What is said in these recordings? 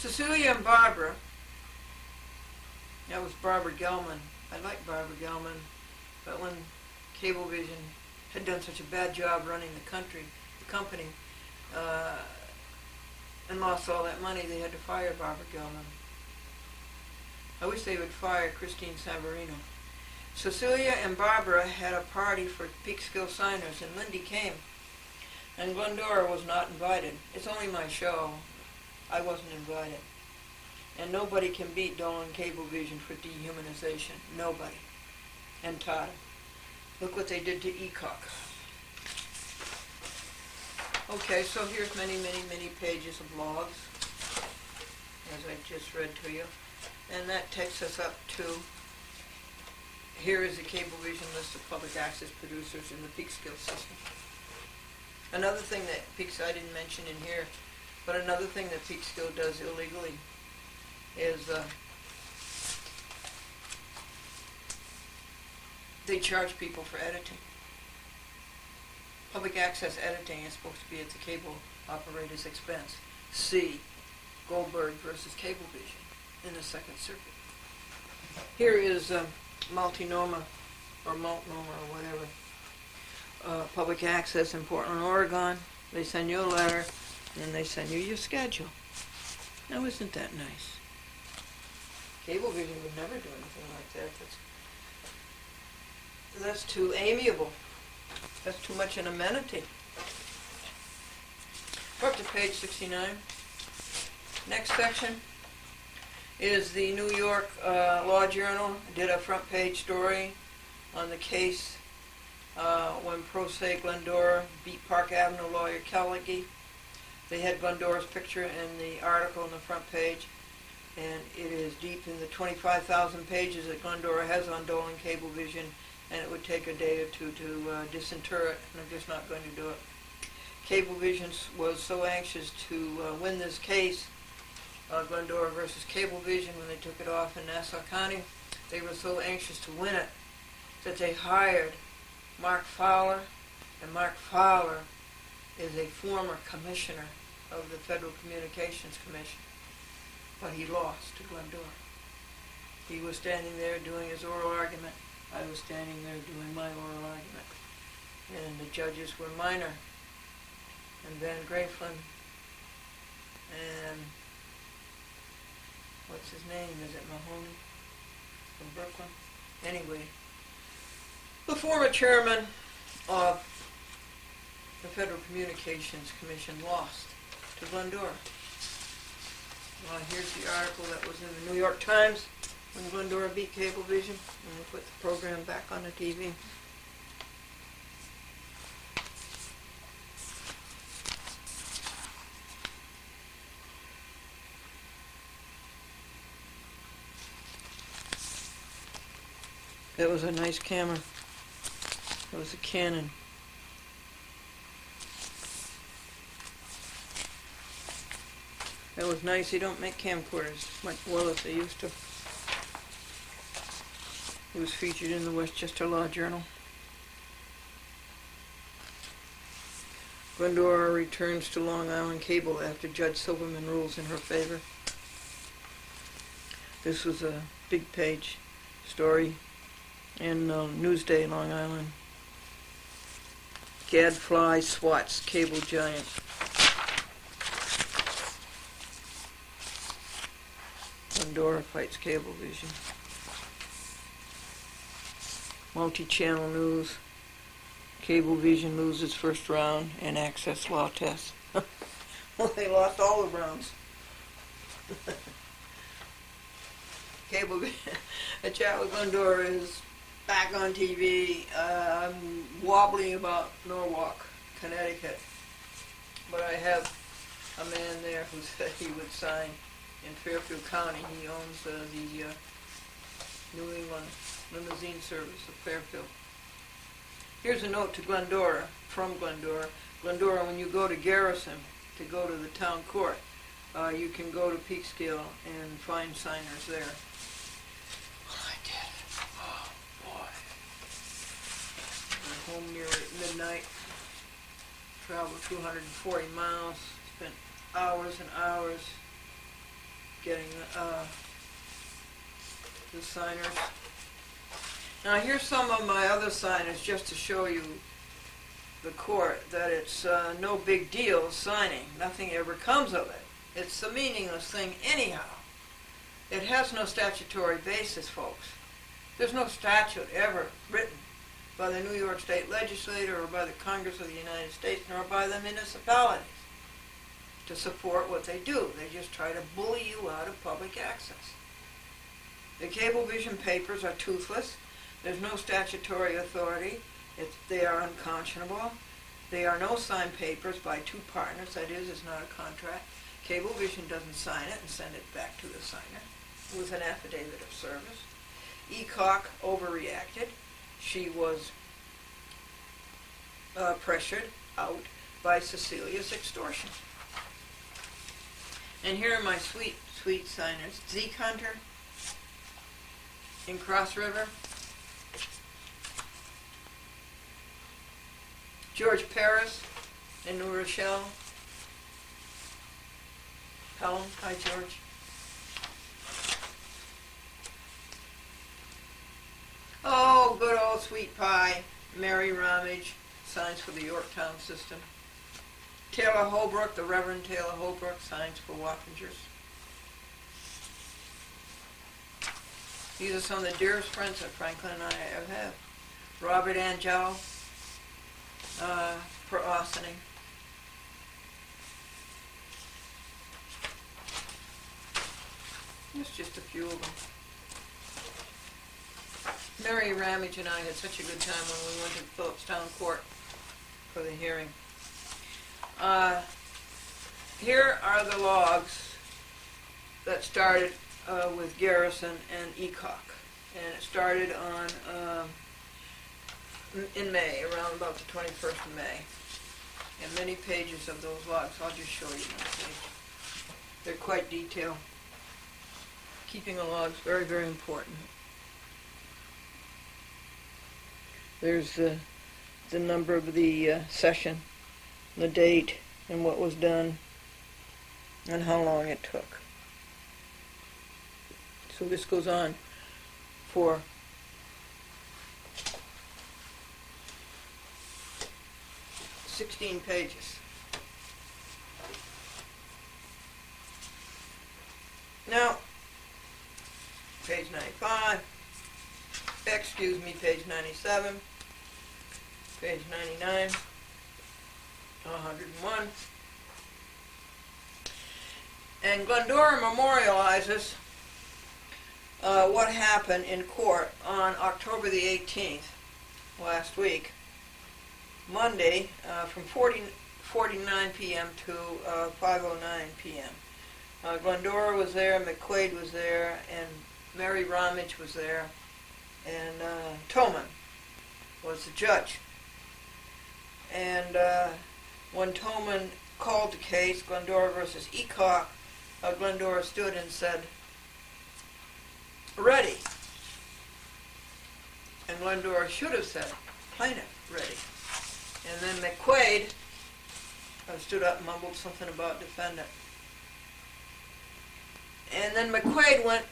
Cecilia and Barbara, that was Barbara Gelman. I like Barbara Gelman, but when Cablevision had done such a bad job running the company, and lost all that money, they had to fire Barbara Gelman. I wish they would fire Christine Savarino. Cecilia and Barbara had a party for Peekskill signers, and Lindy came. And Glendora was not invited. It's only my show. I wasn't invited. And nobody can beat Dolan Cablevision for dehumanization. Nobody. And Tata. Look what they did to ECOC. Okay, so here's many, many, many pages of logs, as I just read to you. And that takes us up to, here is the Cablevision list of public access producers in the Peekskill system. Another thing that I didn't mention in here, but another thing that Peekskill does illegally is they charge people for editing. Public access editing is supposed to be at the cable operator's expense. See Goldberg versus Cablevision in the Second Circuit. Here is Multnomah or whatever. Public access in Portland, Oregon. They send you a letter, and they send you your schedule. Now, isn't that nice? Cablevision would never do anything like that. That's too amiable. That's too much an amenity. Go up to page 69. Next section is the New York Law Journal. Did a front page story on the case when pro se Glendora beat Park Avenue lawyer Kelly. They had Glendora's picture in the article on the front page, and it is deep in the 25,000 pages that Glendora has on Dolan Cablevision, and it would take a day or two to disinter it, and I'm just not going to do it. Cablevision was so anxious to win this case, Glendora versus Cablevision, when they took it off in Nassau County. They were so anxious to win it that they hired Mark Fowler, and Mark Fowler is a former commissioner of the Federal Communications Commission, but he lost to Glendora. He was standing there doing his oral argument. I was standing there doing my oral argument, and the judges were Minor and Van Graeflin and what's his name? Is it Mahoney from Brooklyn? Anyway, the former chairman of the Federal Communications Commission lost to Glendora. Well, here's the article that was in the New York Times when Glendora beat Cablevision, and they put the program back on the TV. That was a nice camera. It was a Canon. That was nice. They don't make camcorders much well as they used to. It was featured in the Westchester Law Journal. Glendora returns to Long Island Cable after Judge Silverman rules in her favor. This was a big page story in Newsday, Long Island. Gadfly swats cable giant. Glendora fights Cablevision. Multi-channel news. Cablevision loses first round in access law test. Well, they lost all the rounds. Cablevision. A chat with Glendora is back on TV. I'm wobbling about Norwalk, Connecticut. But I have a man there who said he would sign in Fairfield County. He owns the New England limousine service of Fairfield. Here's a note to Glendora, from Glendora. Glendora, when you go to Garrison to go to the town court, you can go to Peekskill and find signers there. Well, I did. Oh, boy. I'm home near midnight. Traveled 240 miles. Spent hours and hours getting the signers. Now here's some of my other signers just to show you the court that it's no big deal signing. Nothing ever comes of it. It's a meaningless thing anyhow. It has no statutory basis, folks. There's no statute ever written by the New York State Legislature or by the Congress of the United States nor by the municipalities to support what they do. They just try to bully you out of public access. The Cablevision papers are toothless. There's no statutory authority. They are unconscionable. They are no signed papers by two partners. That is, it's not a contract. Cablevision doesn't sign it and send it back to the signer with an affidavit of service. ECOC overreacted. She was pressured out by Cecilia's extortion. And here are my sweet, sweet signers. Zeke Hunter in Cross River. George Paris in New Rochelle. Pelham. Hi, George. Oh, good old sweet pie. Mary Ramage signs for the Yorktown system. Taylor Holbrook, the Reverend Taylor Holbrook, signs for Wappingers. These are some of the dearest friends that Franklin and I ever have. Robert Angel for Ossining. There's just a few of them. Mary Ramage and I had such a good time when we went to Phillipstown Court for the hearing. Here are the logs that started with Garrison and ECOC. And it started on in May, around about the 21st of May. And many pages of those logs. I'll just show you one page. They're quite detailed. Keeping a log's very, very important. There's the number of the session, the date, and what was done, and how long it took. So this goes on for 16 pages. Now, page 95, excuse me, page 97, page 99, 101. And Glendora memorializes what happened in court on October the 18th, last week, Monday, from 49 p.m. to 5:09 p.m. Glendora was there, McQuaid was there, and Mary Ramage was there, and Toman was the judge. And when Toman called the case, Glendora versus ECOC, Glendora stood and said, "Ready." And Glendora should have said, "Plaintiff, ready." And then McQuaid stood up and mumbled something about defendant. And then McQuaid went,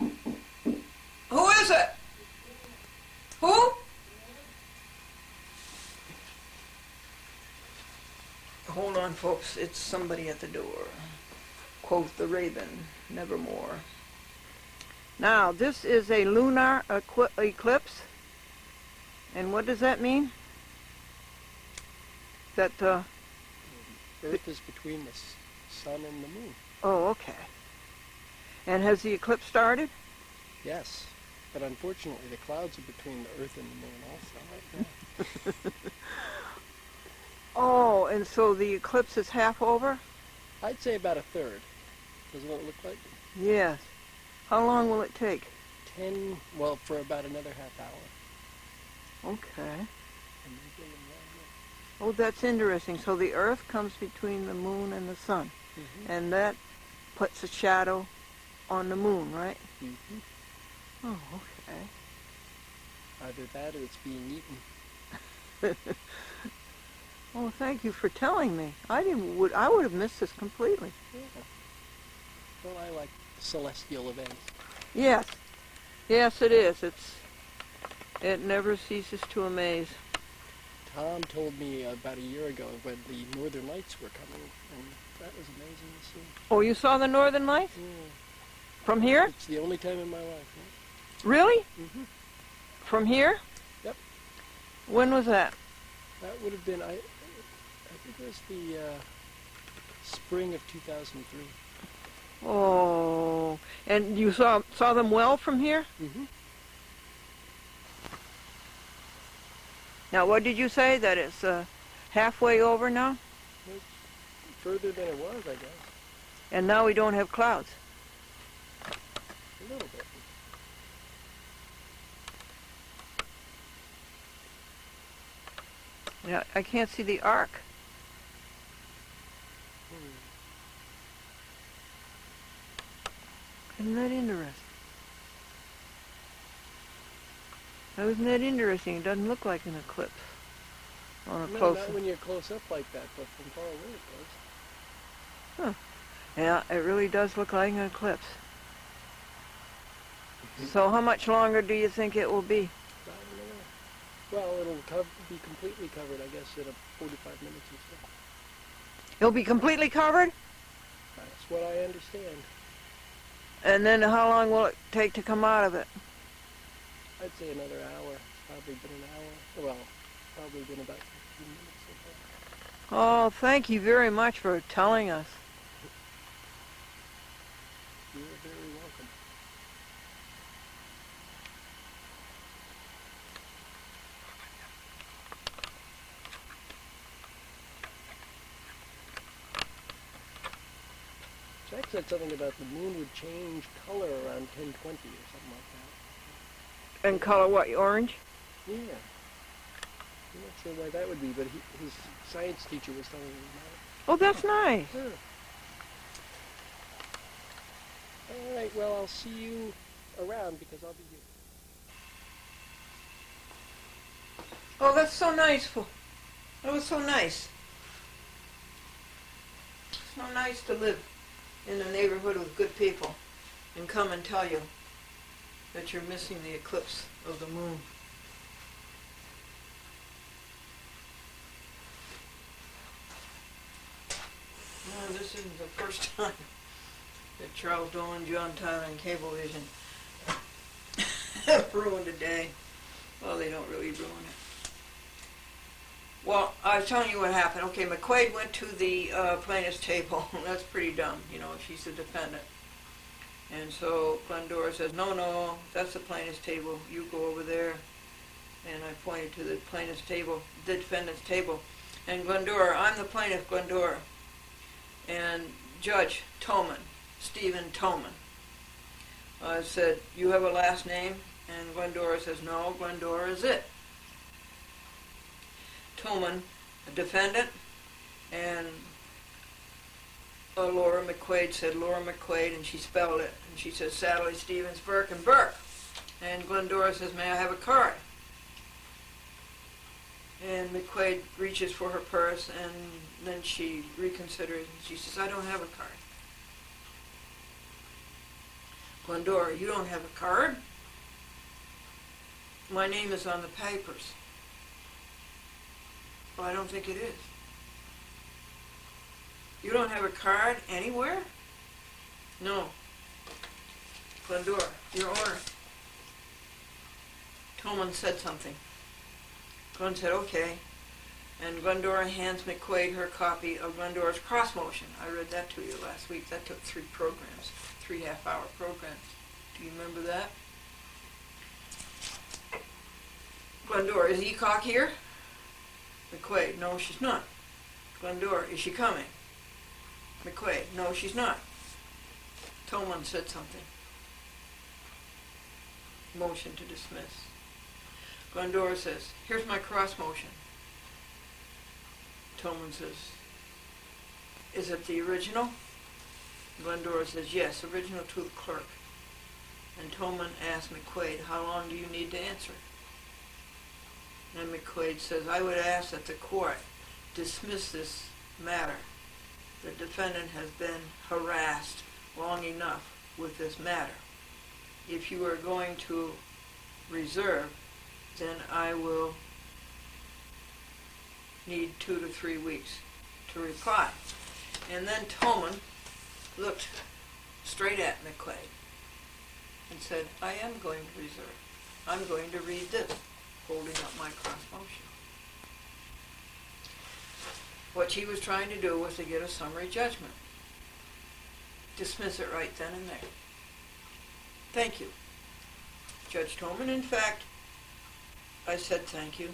"Who is it? Who?" Hold on, folks. It's somebody at the door. Quoth the raven, nevermore. Now, this is a lunar eclipse. And what does that mean? That Earth is between the sun and the moon. Oh, okay. And has the eclipse started? Yes, but unfortunately the clouds are between the Earth and the moon also right now. Oh, and so the eclipse is half over? I'd say about a third. Doesn't it look like? Yes. How long will it take? Well, for about another half hour. Okay. Oh, that's interesting. So the Earth comes between the moon and the sun. Mm-hmm. And that puts a shadow on the moon, right? Mm-hmm. Oh, okay. Either that or it's being eaten. Oh, thank you for telling me. I would have missed this completely. Yeah. Well, I like celestial events. Yes. Yes, it is. It never ceases to amaze. Tom told me about a year ago when the Northern Lights were coming, and that was amazing to see. Oh, you saw the Northern Lights? Yeah. From here? It's the only time in my life. Really? Mm-hmm. From here? Yep. When was that? That would have been, I think it was the spring of 2003. Oh, and you saw them well from here? Mm-hmm. Now, what did you say? That it's halfway over now? It's further than it was, I guess. And now we don't have clouds. A little bit. Yeah, I can't see the arc. Isn't that interesting? Isn't that interesting? It doesn't look like an eclipse on a No, close. not when you're close up like that, but from far away it does. Yeah, it really does look like an eclipse. So how much longer do you think it will be? I don't know. Well, it'll be completely covered, I guess, in 45 minutes or so. It'll be completely covered? That's what I understand. And then how long will it take to come out of it? I'd say another hour. It's probably been an hour. Well, probably been about 15 minutes so far. Oh, thank you very much for telling us. You're very welcome. Jack said something about the moon would change color around 10:20 or something like that. And color what, orange? Yeah. I'm not sure why that would be, but his science teacher was telling him about it. Oh, that's nice. Sure. All right, well, I'll see you around because I'll be here. Oh, that's so nice. That was so nice. It's so nice to live in a neighborhood with good people and come and tell you that you're missing the eclipse of the moon. No, this isn't the first time that Charles Dolan, John Tyler, and Cablevision have ruined a day. Well, they don't really ruin it. Well, I was telling you what happened. Okay, McQuaid went to the plaintiff's table. That's pretty dumb, you know, she's the defendant. And so Glendora says, no, that's the plaintiff's table. You go over there. And I pointed to the plaintiff's table, the defendant's table. And Glendora, I'm the plaintiff, Glendora. And Judge Toman, Stephen Toman, said, you have a last name? And Glendora says, no, Glendora is it. Toman, a defendant, and Laura McQuaid said Laura McQuaid, and she spelled it. And she says Sadly, Stevens, Burke, and Burke. And Glendora says, may I have a card? And McQuaid reaches for her purse, and then she reconsiders, and she says, I don't have a card. Glendora, you don't have a card? My name is on the papers. Well, I don't think it is. You don't have a card anywhere? No. Glendora, Your Honor. Toman said something. Glenn said, okay. And Glendora hands McQuaid her copy of Glendora's cross motion. I read that to you last week. That took 3 programs, 3 half-hour programs. Do you remember that? Glendora, is Eacock here? McQuaid, no, she's not. Glendora, is she coming? McQuaid, no, she's not. Toman said something. Motion to dismiss. Glendora says, here's my cross motion. Toman says, is it the original? Glendora says, yes, original to the clerk. And Toman asked McQuaid, how long do you need to answer? And McQuaid says, I would ask that the court dismiss this matter. The defendant has been harassed long enough with this matter. If you are going to reserve, then I will need 2 to 3 weeks to reply. And then Toman looked straight at McQuaid and said, I am going to reserve. I'm going to read this, holding up my cross motion. What she was trying to do was to get a summary judgment. Dismiss it right then and there. Thank you. Judge Toman, in fact, I said thank you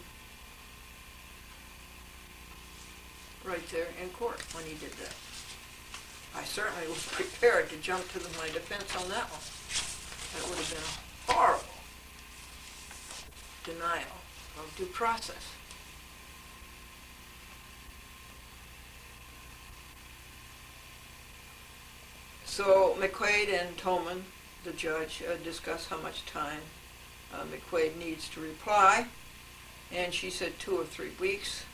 right there in court when he did that. I certainly was prepared to jump to my defense on that one. That would have been a horrible denial of due process. So McQuaid and Toman, the judge, discussed how much time McQuaid needs to reply, and she said 2 or 3 weeks.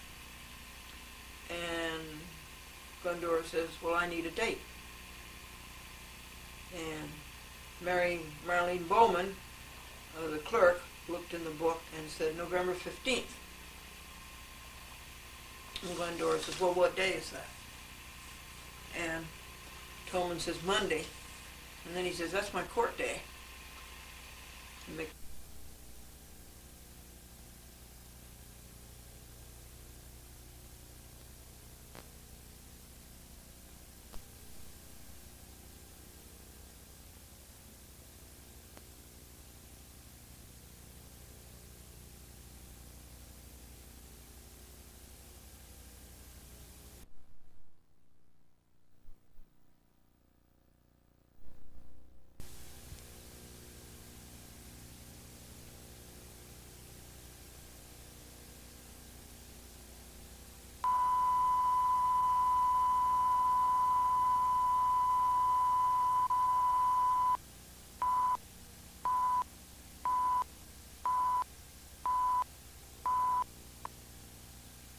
And Glendora says, well, I need a date. And Marlene Bowman, the clerk, looked in the book and said November 15th. And Glendora says, well, what day is that? And Toman says Monday. And then he says, that's my court day. And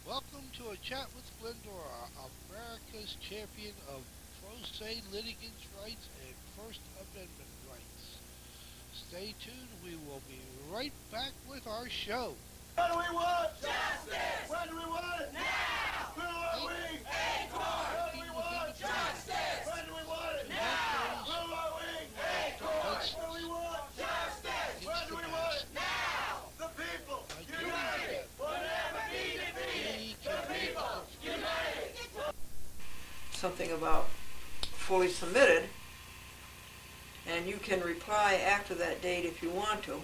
Welcome to a chat with Glendora, America's champion of pro se litigants' rights and First Amendment rights. Stay tuned, we will be right back with our show. What do we want? Justice! When do we want it? Now! Who are we? Acorn! What do we want? Justice! When do we want it? Now! Who are we? Acorn! What do we want? Justice! When do we want it? Now! The people! United! Whatever need to be! The people! United! something about fully submitted, and you can reply after that date if you want to.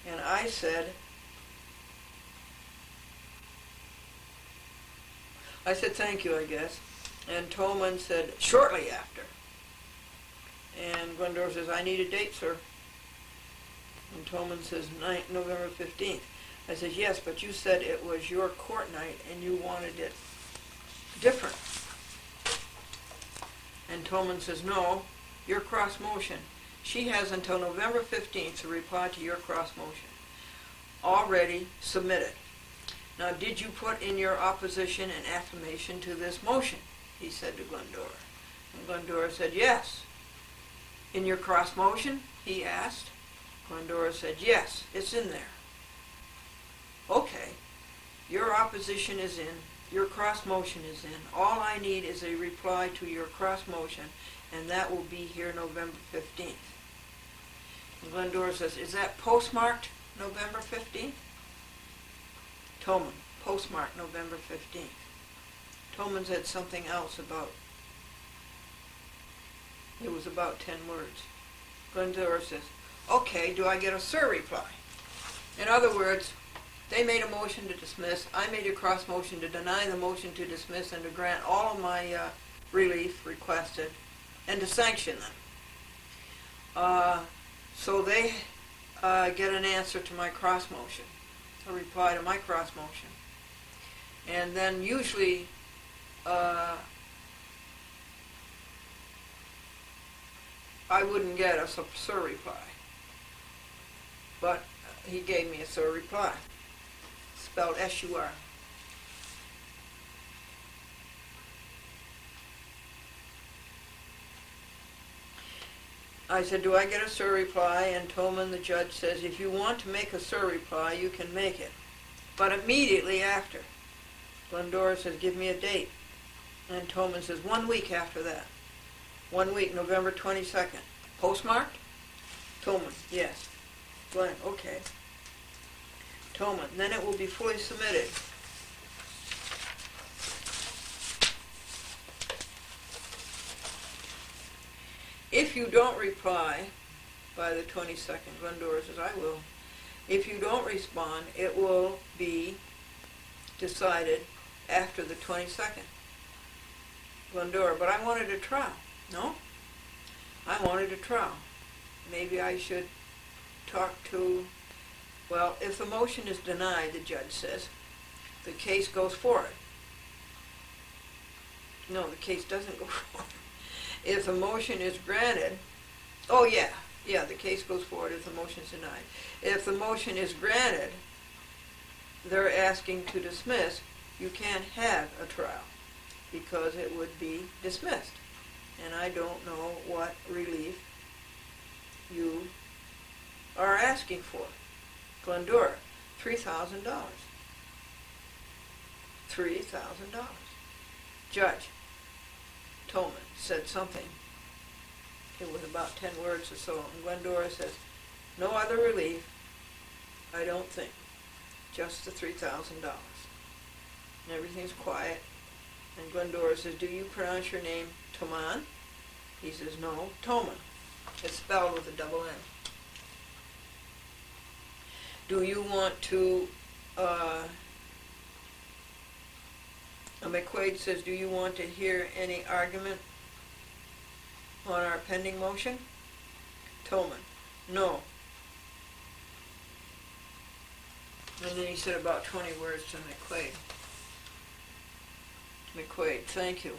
And I said, thank you, I guess. And Toman said, shortly after. And Glendora says, I need a date, sir. And Toman says, November 15th. I said, yes, but you said it was your court night and you wanted it different. And Toman says, no, your cross motion. She has until November 15th to reply to your cross motion. Already submitted. Now, did you put in your opposition and affirmation to this motion? He said to Glendora. And Glendora said, yes. In your cross motion? He asked. Glendora said, yes, it's in there. Okay, your opposition is in, your cross motion is in. All I need is a reply to your cross motion, and that will be here November 15th. And Glendora says, is that postmarked November 15th? Toman, postmarked November 15th. Toman said something else about, it was about 10 words. Glendora says, okay, do I get a sir reply? In other words, they made a motion to dismiss. I made a cross motion to deny the motion to dismiss and to grant all of my relief requested and to sanction them. So they get an answer to my cross motion, a reply to my cross motion. And then usually I wouldn't get a sir reply. But he gave me a sir reply, spelled S-U-R. I said, do I get a SIR reply? And Tolman, the judge, says, if you want to make a SIR reply, you can make it. But immediately after. Glendora says, give me a date. And Tolman says, 1 week after that. 1 week, November 22nd. Postmarked? Tolman, yes. Glenn, okay. Tolman, then it will be fully submitted. If you don't reply by the 22nd, Glendora says, I will. If you don't respond, it will be decided after the 22nd. Glendora, but I wanted a trial. No? I wanted a trial. Maybe I should talk to, well, if the motion is denied, the judge says, the case goes forward. No, the case doesn't go forward. If the motion is granted, oh yeah, the case goes forward if the motion is denied. If the motion is granted, they're asking to dismiss, you can't have a trial because it would be dismissed. And I don't know what relief you are asking for. Glendora, $3,000. $3,000. Judge Tolman said something. It was about 10 words or so. And Glendora says, no other relief, I don't think. Just the $3,000. And everything's quiet. And Glendora says, do you pronounce your name Toman? He says, no, Tolman. It's spelled with a double N. Do you want to, McQuaid says, do you want to hear any argument on our pending motion? Tolman, no. And then he said about 20 words to McQuaid. McQuaid, thank you.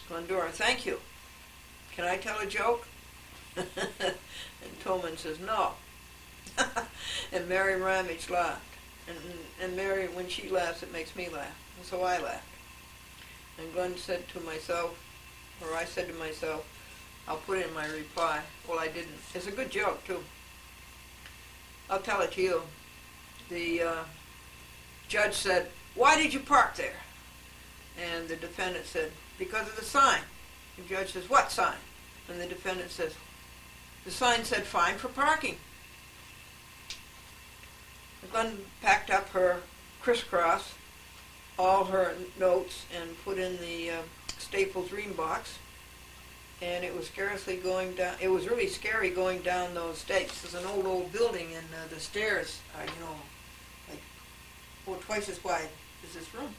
Glendora, thank you. Can I tell a joke? And Tolman says, no. And Mary Ramage laughed. And Mary, when she laughs, it makes me laugh. And so I laughed. And Glenn said to myself, or I said to myself, I'll put it in my reply. Well, I didn't. It's a good joke, too. I'll tell it to you. The judge said, why did you park there? And the defendant said, because of the sign. The judge says, what sign? And the defendant says, the sign said fine for parking. Glenn packed up her crisscross, all her notes, and put in the Staples Ream box. And it was scarcely going down. It was really scary going down those steps. There's an old building, and the stairs are, like twice as wide as this room.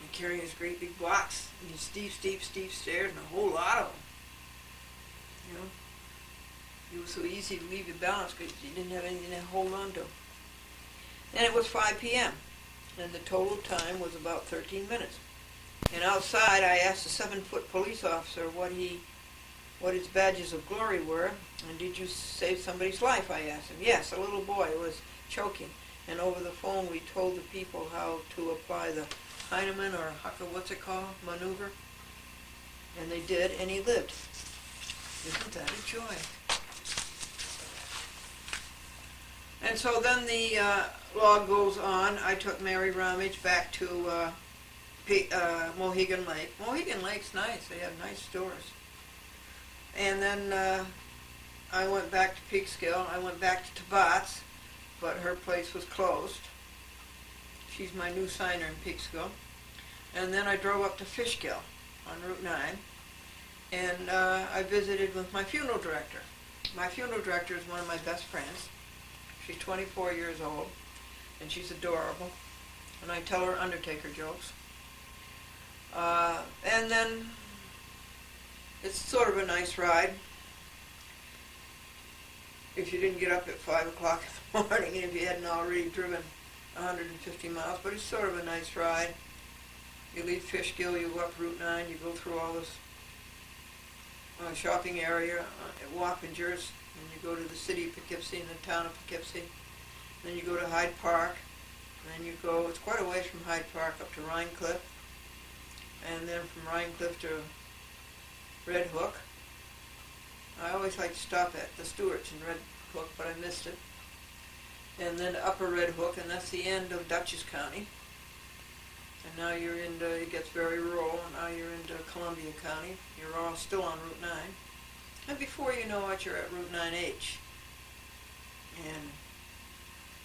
And carrying this great big box, and these steep stairs, and a whole lot of them. It was so easy to leave your balance because you didn't have anything to hold on to. And it was 5 p.m. and the total time was about 13 minutes. And outside, I asked a 7-foot police officer what his badges of glory were. And did you save somebody's life? I asked him. Yes, a little boy was choking. And over the phone, we told the people how to apply the Heinemann or maneuver. And they did, and he lived. Isn't that a joy? And so then the log goes on. I took Mary Ramage back to Mohegan Lake. Mohegan Lake's nice. They have nice stores. And then I went back to Peekskill. I went back to Tabat's, but her place was closed. She's my new signer in Peekskill. And then I drove up to Fishkill on Route 9, and I visited with my funeral director. My funeral director is one of my best friends. She's 24 years old, and she's adorable, and I tell her undertaker jokes. And then it's sort of a nice ride if you didn't get up at 5 o'clock in the morning and if you hadn't already driven 150 miles, but it's sort of a nice ride. You leave Fishkill, you go up Route 9, you go through all this shopping area at Wappingers, and you go to the city of Poughkeepsie and the town of Poughkeepsie. Then you go to Hyde Park, and then you go, it's quite a ways from Hyde Park up to Rhinecliff, and then from Rhinecliff to Red Hook. I always like to stop at the Stewarts in Red Hook, but I missed it. And then Upper Red Hook, and that's the end of Dutchess County. And now you're into, it gets very rural, and now you're into Columbia County. You're all still on Route 9. And before you know it, you're at Route 9H. And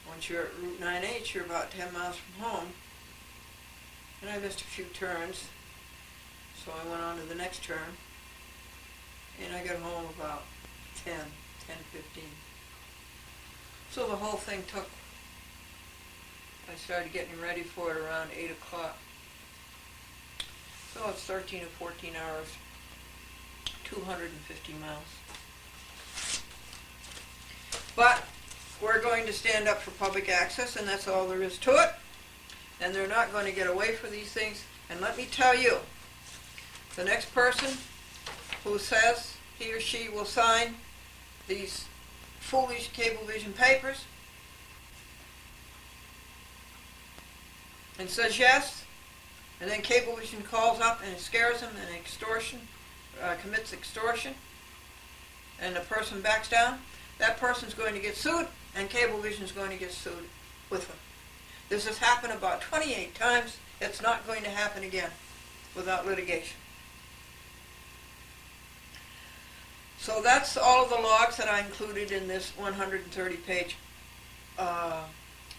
once you're at Route 9H, you're about 10 miles from home. And I missed a few turns, so I went on to the next turn. And I got home about 10:15. So the whole thing took, I started getting ready for it around 8 o'clock. So it's 13 or 14 hours, 250 miles. But we're going to stand up for public access, and that's all there is to it. And they're not going to get away from these things. And let me tell you, the next person who says he or she will sign these foolish Cablevision papers and says yes, and then Cablevision calls up and scares them and commits extortion, and the person backs down, that person's going to get sued, and Cablevision's going to get sued with them. This has happened about 28 times. It's not going to happen again without litigation. So that's all of the logs that I included in this 130-page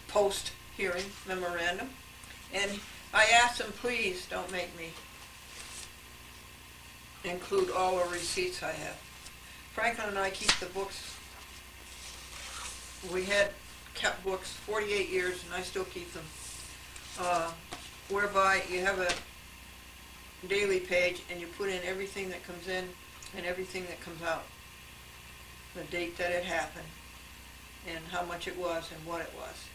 post-hearing memorandum. And I asked them, please don't make me include all the receipts I have. Franklin and I keep the books. We had kept books 48 years, and I still keep them, whereby you have a daily page, and you put in everything that comes in and everything that comes out, the date that it happened, and how much it was and what it was.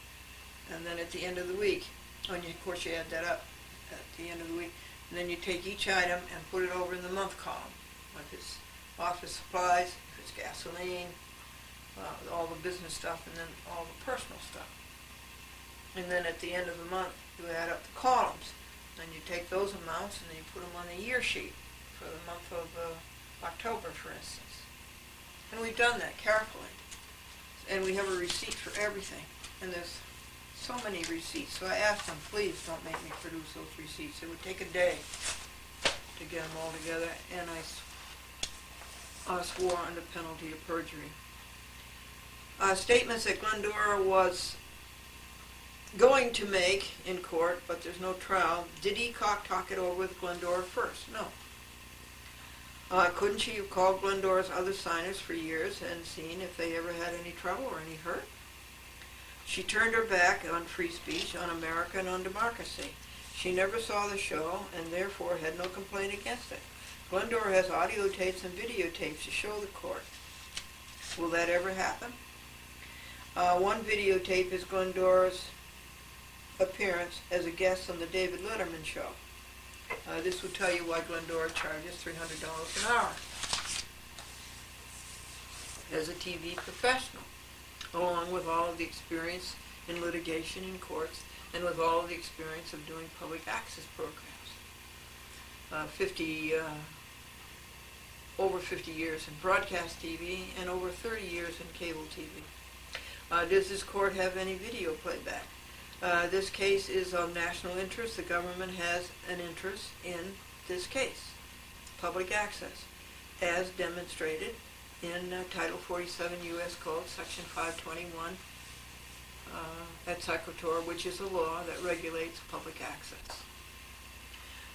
And then at the end of the week, of course you add that up at the end of the week, and then you take each item and put it over in the month column, if it's office supplies, if it's gasoline, all the business stuff, and then all the personal stuff. And then at the end of the month, you add up the columns. Then you take those amounts and then you put them on the year sheet for the month of October, for instance. And we've done that carefully. And we have a receipt for everything. And there's so many receipts. So I asked them, please don't make me produce those receipts. It would take a day to get them all together. And I swore under penalty of perjury. Statements that Glendora was going to make in court, but there's no trial. Did ECOC talk it over with Glendora first? No. Couldn't she have called Glendora's other signers for years and seen if they ever had any trouble or any hurt? She turned her back on free speech, on America, and on democracy. She never saw the show and therefore had no complaint against it. Glendora has audio tapes and videotapes to show the court. Will that ever happen? One videotape is Glendora's appearance as a guest on the David Letterman show. This would tell you why Glendora charges $300 an hour as a TV professional, along with all of the experience in litigation in courts and with all of the experience of doing public access programs. Over 50 years in broadcast TV and over 30 years in cable TV. Does this court have any video playback? This case is of national interest. The government has an interest in this case, public access, as demonstrated in Title 47 U.S. Code, Section 521 et sequitur, which is a law that regulates public access.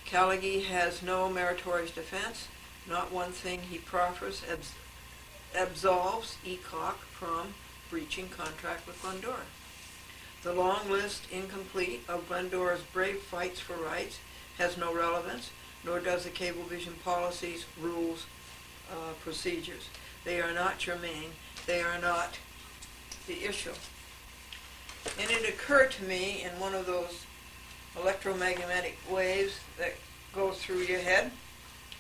Callaghy has no meritorious defense. Not one thing he proffers absolves ECOC from breaching contract with Glendora. The long list, incomplete, of Glendora's brave fights for rights has no relevance, nor does the Cablevision policies, rules, procedures. They are not germane. They are not the issue. And it occurred to me in one of those electromagnetic waves that goes through your head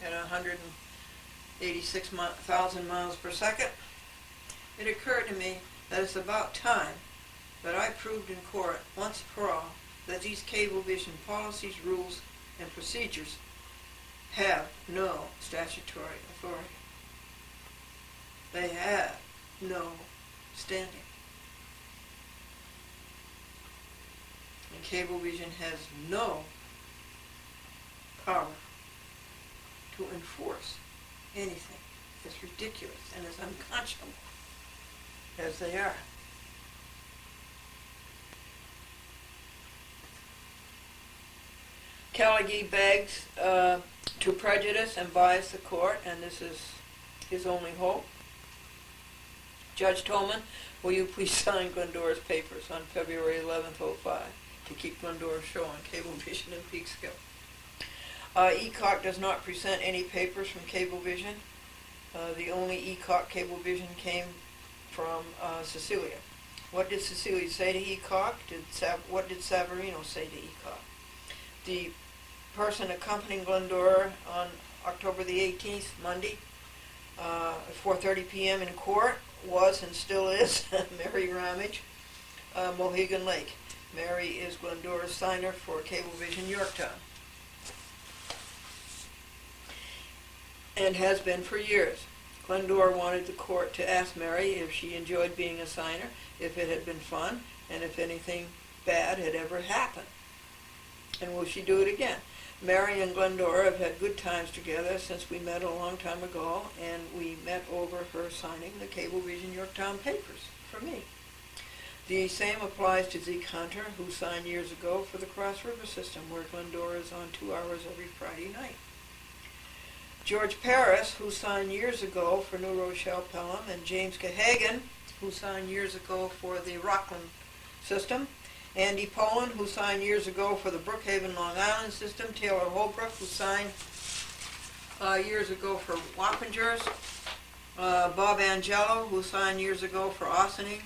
at 186,000 miles per second, it occurred to me that it's about time that I proved in court once for all that these Cablevision policies, rules, and procedures have no statutory authority. They have no standing. And Cablevision has no power to enforce anything as ridiculous and as unconscionable as they are. Callagy begs to prejudice and bias the court, and this is his only hope. Judge Tolman, will you please sign Glendora's papers on February 11th, 05 to keep Glendora's show on Cablevision and Peekskill. ECOC does not present any papers from Cablevision. The only ECOC Cablevision came from Cecilia. What did Cecilia say to ECOC? What did Savarino say to ECOC? The person accompanying Glendora on October the 18th, Monday, at 4:30 p.m. in court was and still is Mary Ramage, Mohegan Lake. Mary is Glendora's signer for Cablevision Yorktown, and has been for years. Glendora wanted the court to ask Mary if she enjoyed being a signer, if it had been fun, and if anything bad had ever happened. And will she do it again? Mary and Glendora have had good times together since we met a long time ago, and we met over her signing the Cablevision Yorktown papers for me. The same applies to Zeke Hunter, who signed years ago for the Cross River system, where Glendora is on 2 hours every Friday night. George Paris, who signed years ago for New Rochelle Pelham, and James Cahagan, who signed years ago for the Rockland system. Andy Poland, who signed years ago for the Brookhaven Long Island system. Taylor Holbrook, who signed years ago for Wappingers. Bob Angelo, who signed years ago for Ossining.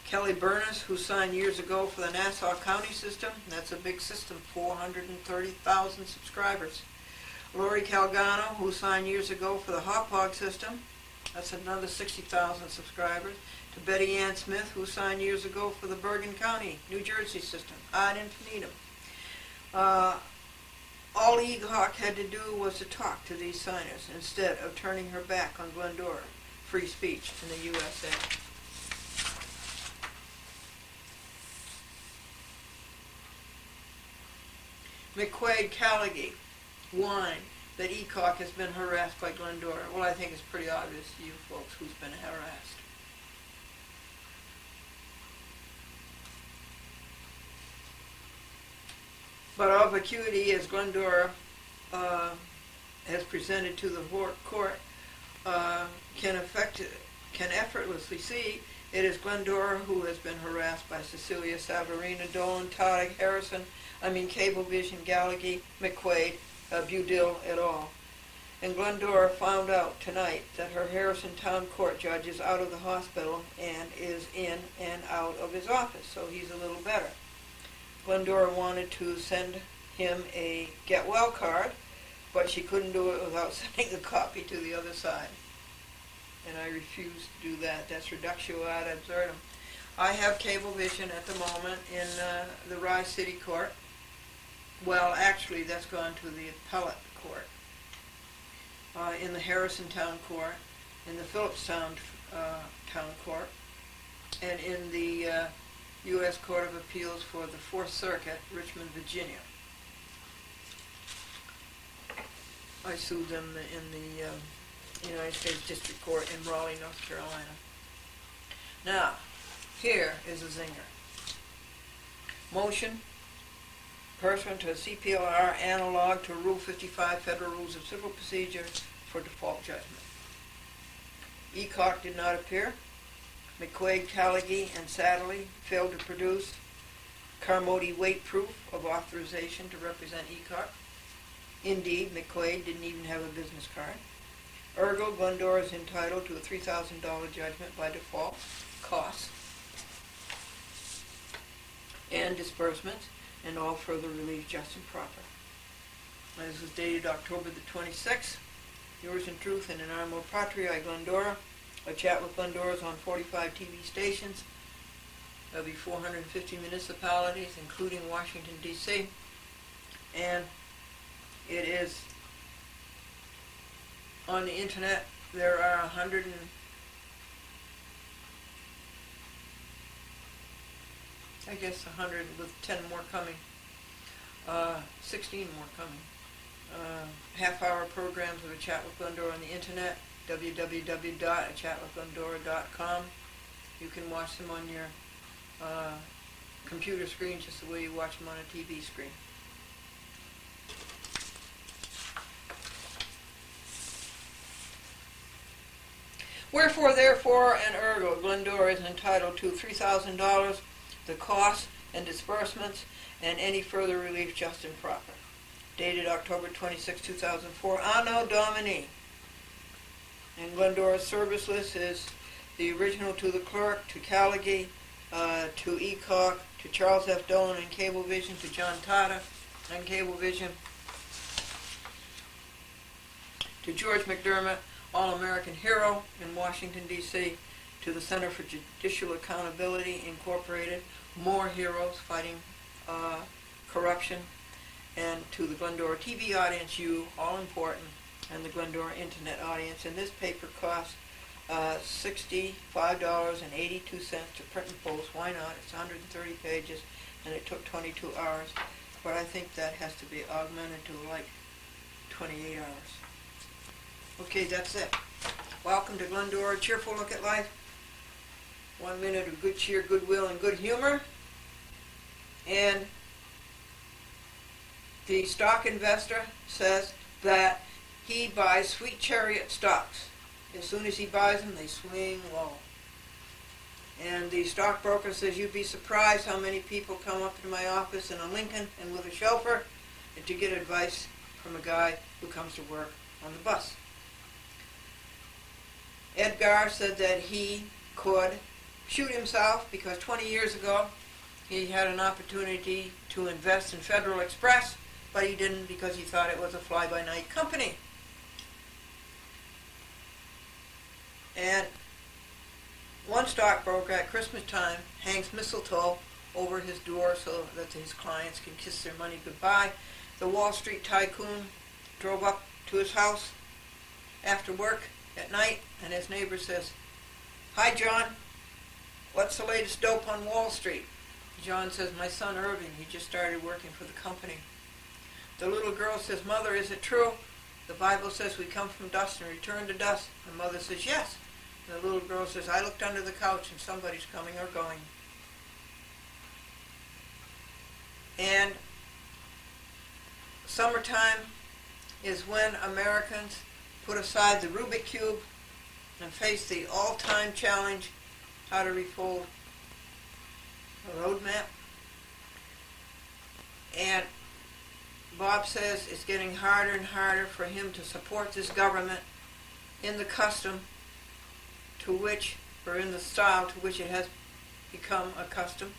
Kelly Burness, who signed years ago for the Nassau County system. That's a big system, 430,000 subscribers. Lori Calgano, who signed years ago for the Hauppauge system. That's another 60,000 subscribers. To Betty Ann Smith, who signed years ago for the Bergen County, New Jersey system, ad infinitum. All ECOC had to do was to talk to these signers instead of turning her back on Glendora, free speech in the USA. McQuaid Callagy whined that ECOC has been harassed by Glendora. Well, I think it's pretty obvious to you folks who's been harassed. But of acuity, as Glendora has presented to the court, can effortlessly see, it is Glendora who has been harassed by Cecilia, Savarino, Dolan, Todd, Harrison, Cablevision, Gallagher, McQuaid, Budil et al. And Glendora found out tonight that her Harrison Town Court judge is out of the hospital and is in and out of his office, so he's a little better. Glendora wanted to send him a get well card, but she couldn't do it without sending a copy to the other side. And I refused to do that. That's reductio ad absurdum. I have Cablevision at the moment in the Rye City Court. Well, actually, that's gone to the appellate court. In the Harrison Town Court, in the Phillipstown Town Court, and in the U.S. Court of Appeals for the Fourth Circuit, Richmond, Virginia. I sued them in the United States District Court in Raleigh, North Carolina. Now, here is a zinger. Motion pursuant to a CPLR analog to Rule 55 Federal Rules of Civil Procedure for default judgment. ECOC did not appear. McQuaid, Callagy, and Sadley failed to produce Carmody weight proof of authorization to represent ECOC. Indeed, McQuaid didn't even have a business card. Ergo, Glendora is entitled to a $3,000 judgment by default, costs, and disbursements, and all further relief just and proper. This was dated October the 26th. Yours in truth and in Armo Patriae, Glendora. A chat with Glendora's on 45 TV stations. There'll be 450 municipalities, including Washington, D.C. And it is on the internet. There are 100 with 10 more coming, 16 more coming. Half-hour programs of A Chat with Glendora on the internet, www.achatwithglendora.com. You can watch them on your computer screen just the way you watch them on a TV screen. Wherefore, therefore, and ergo, Glendora is entitled to $3,000, the costs and disbursements, and any further relief just and proper. Dated October 26, 2004, Anno Domini. And Glendora's service list is the original to the clerk, to Callaghy, to ECOC, to Charles F. Dolan and Cablevision, to John Tata and Cablevision, to George McDermott, All-American Hero in Washington, D.C., to the Center for Judicial Accountability, Incorporated, More Heroes Fighting Corruption, and to the Glendora TV audience, you, all important, and the Glendora Internet audience. And this paper costs $65.82 to print and post. Why not? It's 130 pages, and it took 22 hours. But I think that has to be augmented to like 28 hours. Okay, that's it. Welcome to Glendora, cheerful look at life. 1 minute of good cheer, goodwill, and good humor. And the stock investor says that he buys Sweet Chariot stocks. As soon as he buys them, they swing low. And the stockbroker says, you'd be surprised how many people come up to my office in a Lincoln and with a chauffeur to get advice from a guy who comes to work on the bus. Edgar said that he could shoot himself because 20 years ago he had an opportunity to invest in Federal Express, but he didn't because he thought it was a fly-by-night company. And one stockbroker at Christmas time hangs mistletoe over his door so that his clients can kiss their money goodbye. The Wall Street tycoon drove up to his house after work at night, and his neighbor says, "Hi, John, what's the latest dope on Wall Street?" John says, "My son Irving, he just started working for the company." The little girl says, "Mother, is it true? The Bible says we come from dust and return to dust." And mother says, "Yes." And the little girl says, "I looked under the couch and somebody's coming or going." And summertime is when Americans put aside the Rubik Cube and face the all-time challenge, how to refold a roadmap. And Bob says it's getting harder and harder for him to support this government in the custom to which, or in the style to which it has become accustomed.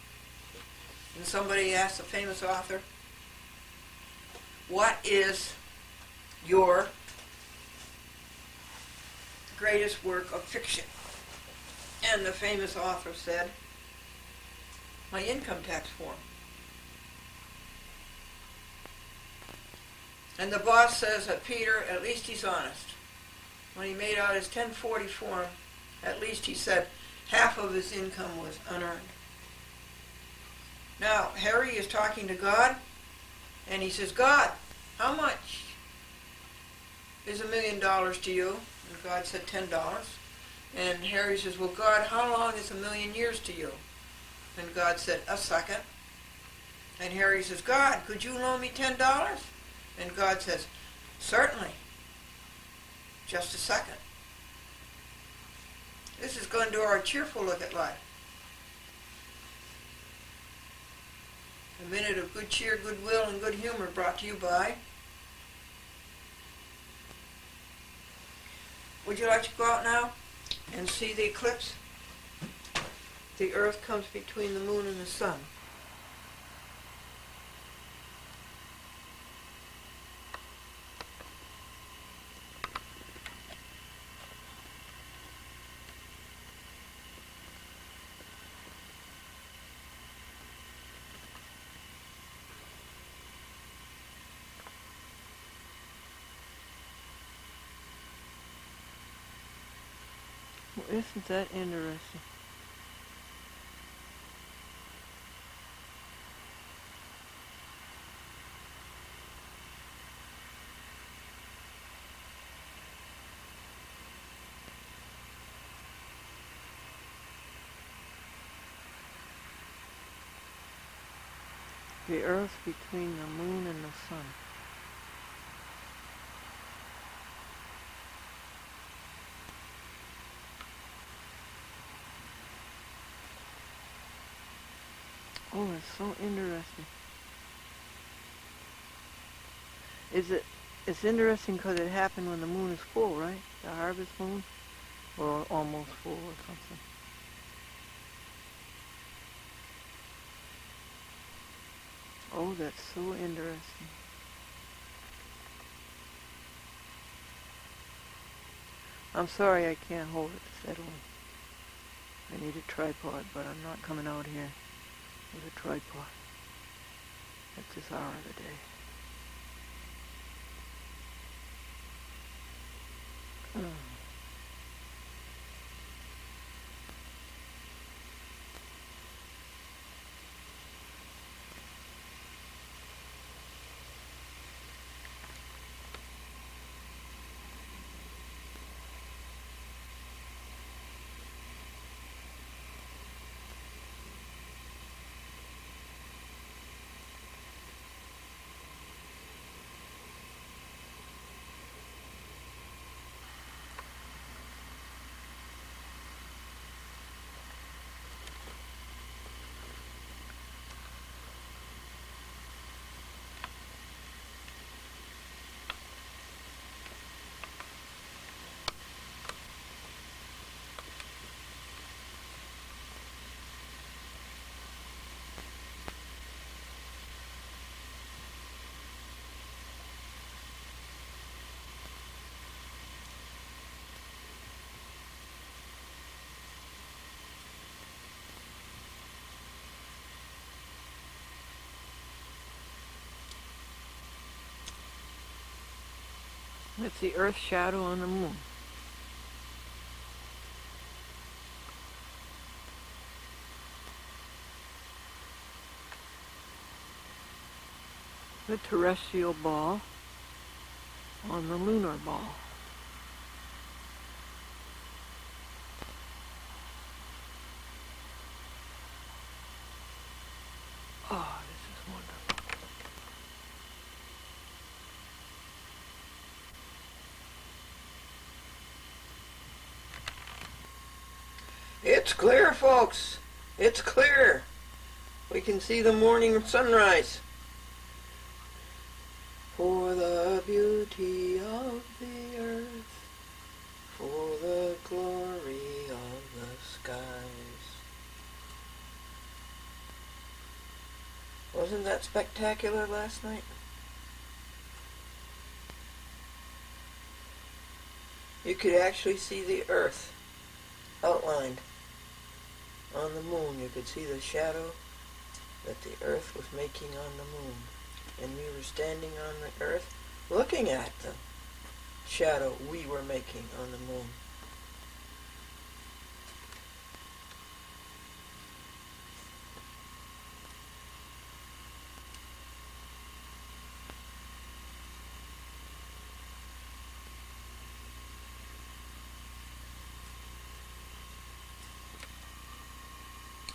And somebody asked a famous author, what is your greatest work of fiction? And the famous author said, my income tax form. And the boss says that Peter, at least he's honest. When he made out his 1040 form, at least he said half of his income was unearned. Now, Harry is talking to God, and he says, God, how much is $1 million to you? And God said $10. And Harry says, well, God, how long is 1,000,000 years to you? And God said, a second. And Harry says, God, could you loan me $10? And God says, certainly. Just a second. This is Glendora, a cheerful look at life. A minute of good cheer, goodwill, and good humor brought to you by... Would you like to go out now and see the eclipse? The Earth comes between the moon and the sun. isn't that interesting? The Earth between the moon and the sun. Oh, it's so interesting. It's interesting because it happened when the moon is full, right? The harvest moon? Or almost full or something. Oh, that's so interesting. I'm sorry I can't hold it steadily. I need a tripod, but I'm not coming out here with a tripod at this hour of the day. It's the Earth's shadow on the moon. The terrestrial ball on the lunar ball. Oh, this is wonderful. It's clear, folks. It's clear. We can see the morning sunrise. For the beauty of the earth, for the glory of the skies. Wasn't that spectacular last night? You could actually see the earth outlined on the moon. You could see the shadow that the earth was making on the moon. And we were standing on the earth looking at the shadow we were making on the moon.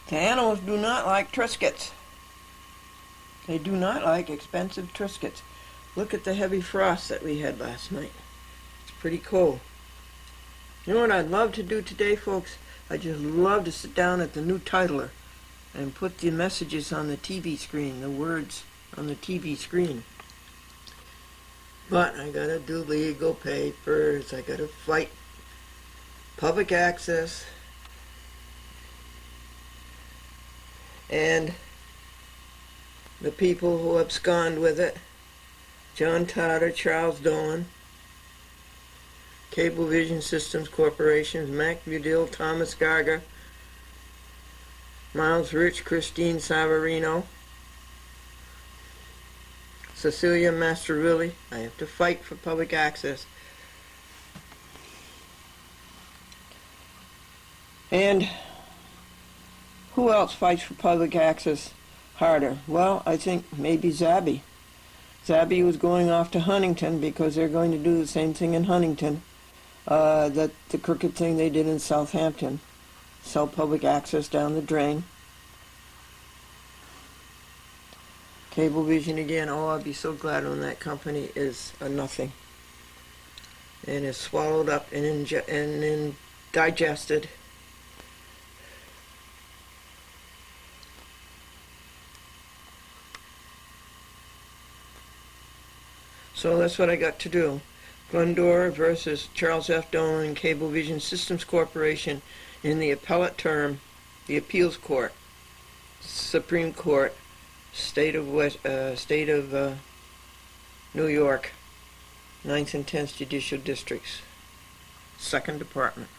The animals do not like Triscuits. They do not like expensive Triscuits. Look at the heavy frost that we had last night. It's pretty cold. You know what I'd love to do today, folks? I'd just love to sit down at the new titler and put the messages on the TV screen, the words on the TV screen. But I gotta do legal papers. I gotta fight public access. And the people who abscond with it, John Totter, Charles Dolan, Cablevision Systems Corporation, Mac Budil, Thomas Garga, Miles Rich, Christine Savarino, Cecilia Mastrovilli. I have to fight for public access. And who else fights for public access harder? Well, I think maybe Zabby. Zabby was going off to Huntington because they're going to do the same thing in Huntington, that the crooked thing they did in Southampton, sell public access down the drain. Cablevision again, oh, I'll be so glad when that company is a nothing and is swallowed up and digested. So that's what I got to do. Glendora versus Charles F. Dolan and Cablevision Systems Corporation in the appellate term, the appeals court, Supreme Court, State of New York, 9th and 10th Judicial Districts, 2nd Department.